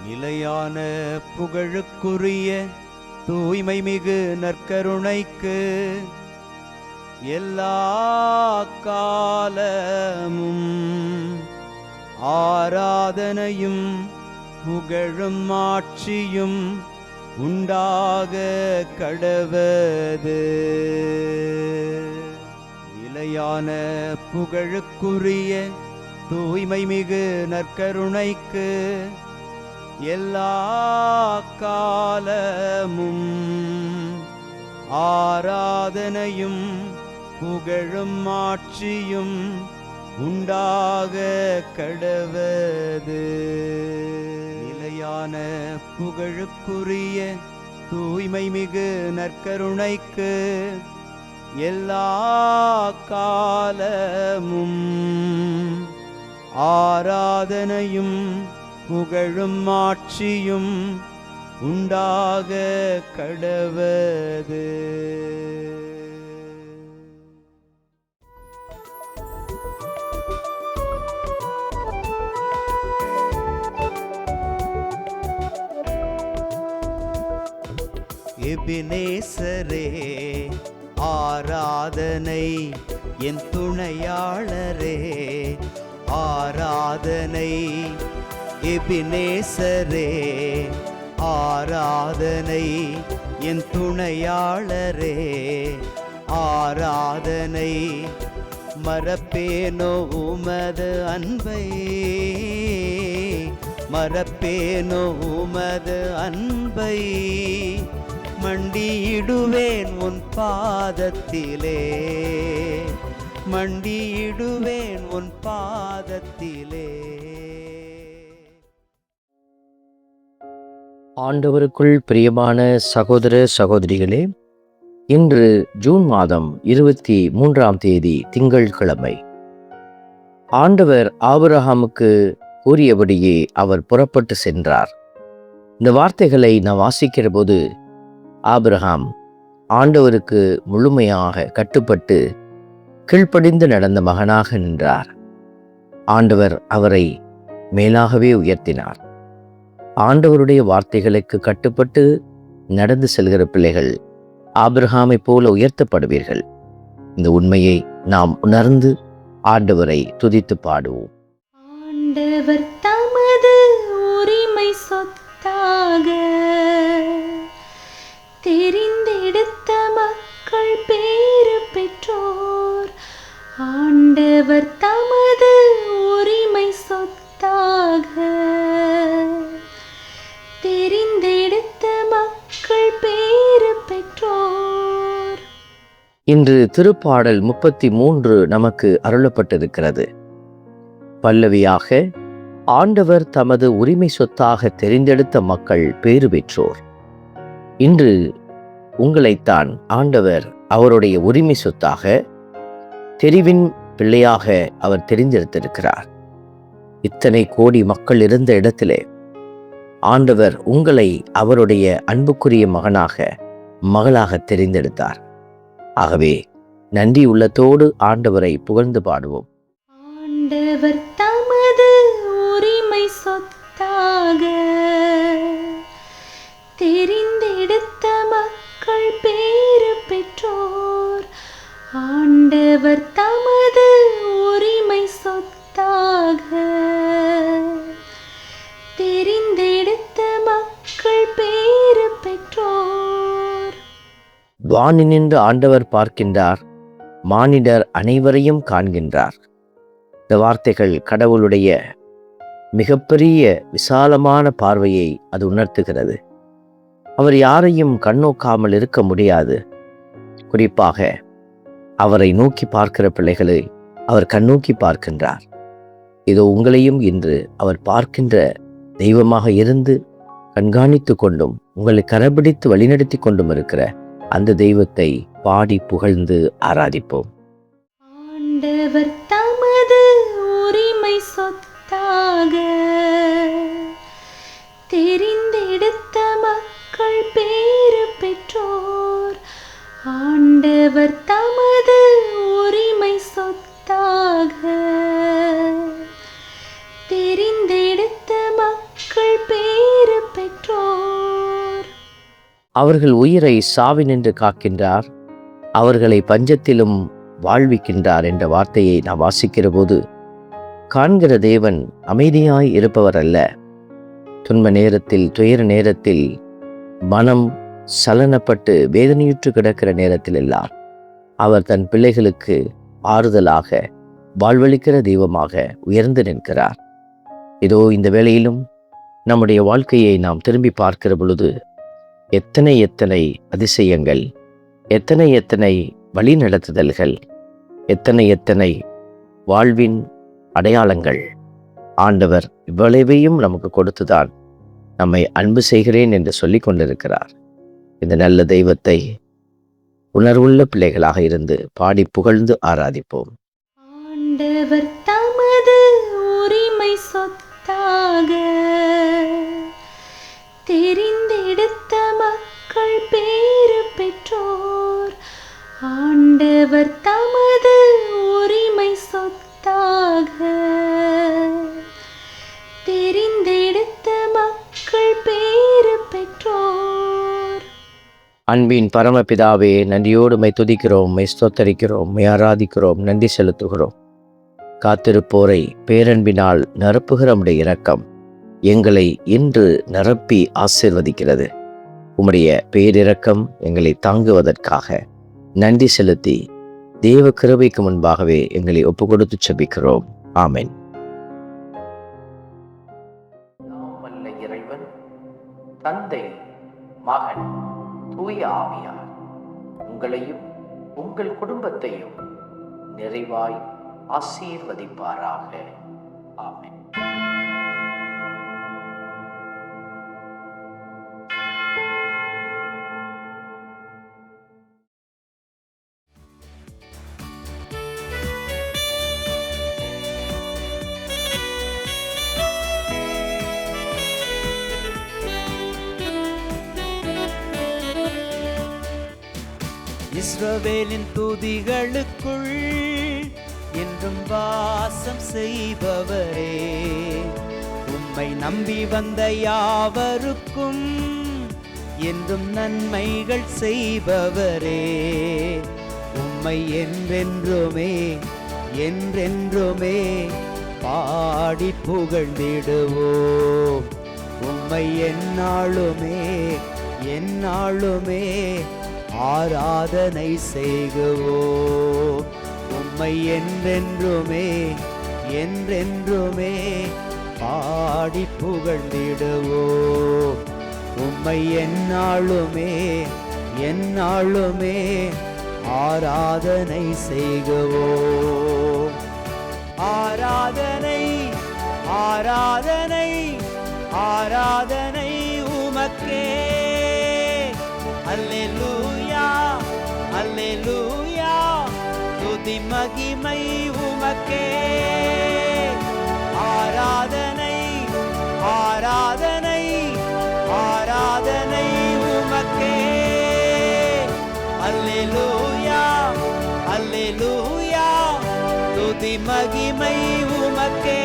நிலையான புகழுக்குரிய தூய்மை மிகு நற்கருணைக்கு எல்லா காலமும் ஆராதனையும் புகழும் ஆட்சியும் உண்டாக கடவது. நிலையான புகழுக்குரிய தூய்மை மிகு நற்கருணைக்கு எல்லா காலமும் ஆராதனையும் புகழும் ஆட்சியும் உண்டாக கடவது. நிலையான புகழுக்குரிய தூய்மை மிகு நற்கருணைக்கு எல்லா காலமும் ஆராதனையும் புகழும் ஆட்சியும் உண்டாக கடவது. எபினேசரே ஆராதனை, என் துணையாளரே ஆராதனை. எபினேசரே ஆராதனை, என் துணையாளரே ஆராதனை. மறப்பேனோ உமது அன்பை, மறப்பேனோ உமது அன்பை. மண்டியிடுவேன் உன் பாதத்திலே, மண்டியிடுவேன் உன் பாதத்திலே. ஆண்டவருக்குள் பிரியமான சகோதர சகோதரிகளே, இன்று ஜூன் மாதம் 23ஆம் தேதி திங்கட்கிழமை. ஆண்டவர் ஆபிரகாமுக்கு கூறியபடியே அவர் புறப்பட்டு சென்றார். இந்த வார்த்தைகளை நான் வாசிக்கிற போது ஆபிரகாம் ஆண்டவருக்கு முழுமையாக கட்டுப்பட்டு கீழ்ப்படிந்து நடந்த மகனாக நின்றார். ஆண்டவர் அவரை மேலாகவே உயர்த்தினார். ஆண்டவருடைய வார்த்தைகளுக்கு கட்டுப்பட்டு நடந்து செல்கிற பிள்ளைகள் ஆபிரகாமை போல உயர்த்தப்படுவீர்கள். இந்த உண்மையை நாம் உணர்ந்து ஆண்டவரை துதித்து பாடுவோம். ஆண்டவர் தமது உரிமை சொத்தாக தெரிந்தெடுத்த மக்கள் பேறு பெற்றோர். ஆண்டவர் தமது உரிமை சொத்தாக தெரிந்தெடுத்த மக்கள் பேறு பெற்றோர். இன்று திருப்பாடல் 33 நமக்கு அருளப்பட்டிருக்கிறது. பல்லவியாக ஆண்டவர் தமது உரிமை சொத்தாக தெரிந்தெடுத்த மக்கள் பேறு பெற்றோர். இன்று உங்களைத்தான் ஆண்டவர் அவருடைய உரிமை சொத்தாக தெரிவின் பிள்ளையாக அவர் தெரிந்தெடுத்திருக்கிறார். இத்தனை கோடி மக்கள் இருந்த இடத்திலே ஆண்டவர் உங்களை அவருடைய அன்புக்குரிய மகனாக மகளாக தெரிந்தெடுத்தார். ஆகவே நன்றி உள்ளத்தோடு ஆண்டவரை புகழ்ந்து பாடுவோம். ஆண்டவர் தமது உரிமை சொத்தாக தெரிந்தெடுத்த மக்கள் பேறு பெற்றோர். ஆண்டவர் தமது உரிமை சொத்தாக தெரிந்தெடுத்த மக்கள் பேறு பெற்றோர். வானினின்று ஆண்டவர் பார்க்கின்றார், மானிடர் அனைவரையும் காண்கின்றார். இந்த வார்த்தைகள் கடவுளுடைய மிகப்பெரிய விசாலமான பார்வையை அது உணர்த்துகிறது. அவர் யாரையும் கண்ணோக்காமல் இருக்க முடியாது. குறிப்பாக அவரை நோக்கி பார்க்கிற பிள்ளைகளை அவர் கண்ணோக்கி பார்க்கின்றார். இதோ உங்களையும் இன்று அவர் பார்க்கின்ற தெய்வமாக இருந்து கண்காணித்து கொண்டும் உங்களை கரபிடித்து வழிநடத்தி கொண்டும் இருக்கிற அந்த தெய்வத்தை பாடி புகழ்ந்து ஆராதிப்போம். ஆண்டவர் தமது உரிமை சொத்தாக தெரிந்தெடுத்த மக்கள் பேறு பெற்றோர். ஆண்டவர் தமது உரிமை சொத்தாக தெரிந்தெடுத்த மக்கள் பேறு அவர்கள் உயிரை சாவினின்று காக்கின்றார், அவர்களை பஞ்சத்திலும் வாழ்விக்கின்றார் என்ற வார்த்தையை நாம் வாசிக்கிற போது, காண்கிற தேவன் அமைதியாய் இருப்பவர் அல்ல. துன்ப நேரத்தில், துயர நேரத்தில், மனம் சலனப்பட்டு வேதனையுற்று கிடக்கிற நேரத்தில் எல்லாம் அவர் தன் பிள்ளைகளுக்கு ஆறுதலாக வாழ்வளிக்கிற தெய்வமாக உயர்ந்து நிற்கிறார். இதோ இந்த வேளையிலும் நம்முடைய வாழ்க்கையை நாம் திரும்பி பார்க்கிற பொழுது எத்தனை எத்தனை அதிசயங்கள், எத்தனை எத்தனை வழி நடத்துதல்கள், எத்தனை எத்தனை வாழ்வின் அடையாளங்கள். ஆண்டவர் இவ்வளவையும் நமக்கு கொடுத்துதான் நம்மை அன்பு செய்கிறேன் என்று சொல்லி கொண்டிருக்கிறார். இந்த நல்ல தெய்வத்தை உணர்வுள்ள பிள்ளைகளாக இருந்து பாடி புகழ்ந்து ஆராதிப்போம். ஆண்டவர் தமது உரிமை சொத்தாக தெரிந்தெடுத்த மக்கள் பேறு பெற்றோர். ஆண்டவர் தமது உரிமை சொத்தாக தெரிந்தெடுத்த மக்கள் பேறு பெற்றோர். அன்பின் பரமபிதாவே, நன்றியோடு மை துதிக்கிறோம், மை ஸ்தோத்தரிக்கிறோம், மை ஆராதிக்கிறோம், நன்றி செலுத்துகிறோம். காத்திருப்போரை பேரன்பினால் நிரப்புகிற உம்முடைய இரக்கம் எங்களை இன்று நிரப்பி ஆசீர்வதிக்கிறது. உம்முடைய பேரிரக்கம் எங்களை தாங்குவதற்காக நன்றி செலுத்தி தேவ கிருபைக்கு முன்பாகவே எங்களை ஒப்பு கொடுத்து செபிக்கிறோம். ஆமென். இறைவன் தந்தை, மகன், தூய ஆவியார் உங்களையும் உங்கள் குடும்பத்தையும் நிறைவாய் ஆசீர்வதிப்பாராக. ஆமென். இஸ்ரவேலின் துதிகளுக்குள் என்றும் வாசம் செய்பவரே, உம்மை நம்பி வந்த யாவருக்கும் என்றும் நன்மைகள் செய்பவரே, உம்மை என்றென்றுமே என்றென்றுமே பாடி புகழ்ந்திடுவோம். உம்மை எந்நாளுமே எந்நாளுமே ஆராதனை செய்குவோம். உம்மை என்றென்றுமே என்றென்றுமே பாடி புகழ்ந்திடுவோம். உம்மை எந்நாளுமே எந்நாளுமே ஆராதனை செய்குவோம். ஆராதனை ஆராதனை ஆராதனை உமக்கே. அல்லேலூயா அல்லேலூயா, துதி மகிமை உமக்கே. ஆராதனை ஆராதனை ஆராதனை உமக்கே. அல்லேலூயா அல்லேலூயா, துதி மகிமை உமக்கே.